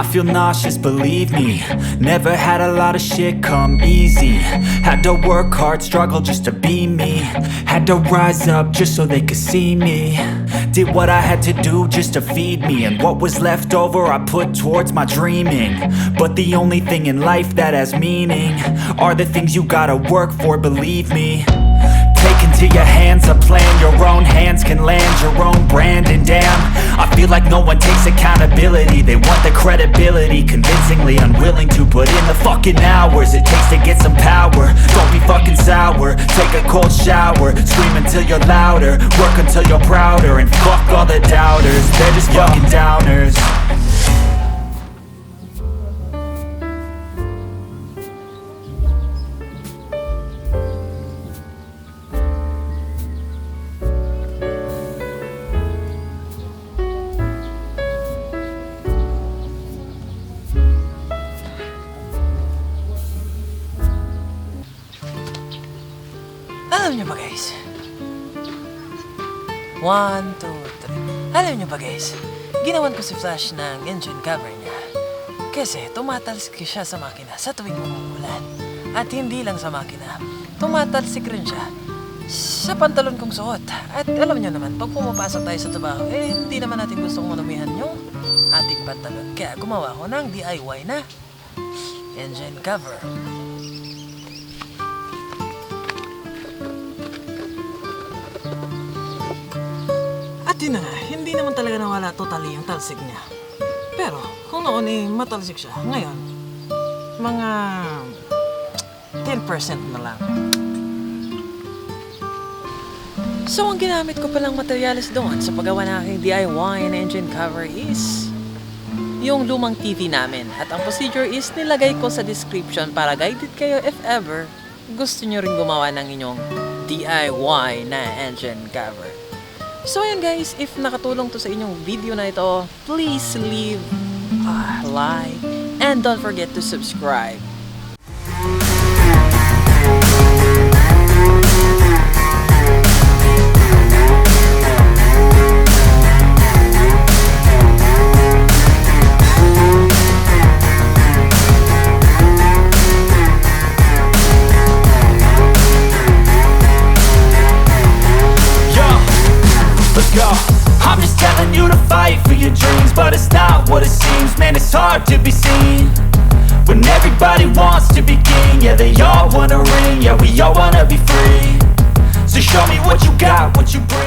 feel nauseous, believe me. Never had a lot of shit come easy. Had to work hard, struggle just to be me. Had to rise up just so they could see me. Did what I had to do just to feed me, and what was left over I put towards my dreaming. But the only thing in life that has meaning are the things you gotta work for, believe me. Take into your hands a plan, your own hands can land your own brand. And damn, I feel like no one takes accountability. They want the credibility, convincingly unwilling to put in the fucking hours it takes to get some power. Don't be fucking sour, take a cold shower. Scream until you're louder, work until you're prouder. And fuck all the doubters, they're just fucking downers. Alam nyo ba guys? 1, 2, 3. Alam nyo ba guys? Ginawan ko si Flash ng engine cover niya. Kasi tumatalsik siya sa makina sa tuwing umuulan. At hindi lang sa makina, tumatalsik rin siya sa pantalon kong suot. At alam nyo naman, pag pumapasok tayo sa trabaho, hindi naman natin gustong manumihan yung ating pantalon. Kaya gumawa ko ng DIY na engine cover. At yun na nga, hindi naman talaga nawala totally yung talsik niya. Pero kung noon matalsik siya, ngayon, mga 10% na lang. So ang ginamit ko palang materyales doon sa paggawa ng aking DIY na engine cover is yung lumang TV namin. At ang procedure is nilagay ko sa description para guided kayo if ever gusto nyo rin gumawa ng inyong DIY na engine cover. So ayan guys, if nakatulong to sa inyong video na ito, please leave a like and don't forget to subscribe. I'm just telling you to fight for your dreams, but it's not what it seems. Man, it's hard to be seen when everybody wants to be king. Yeah, they all wanna ring, yeah, we all wanna be free. So show me what you got, what you bring.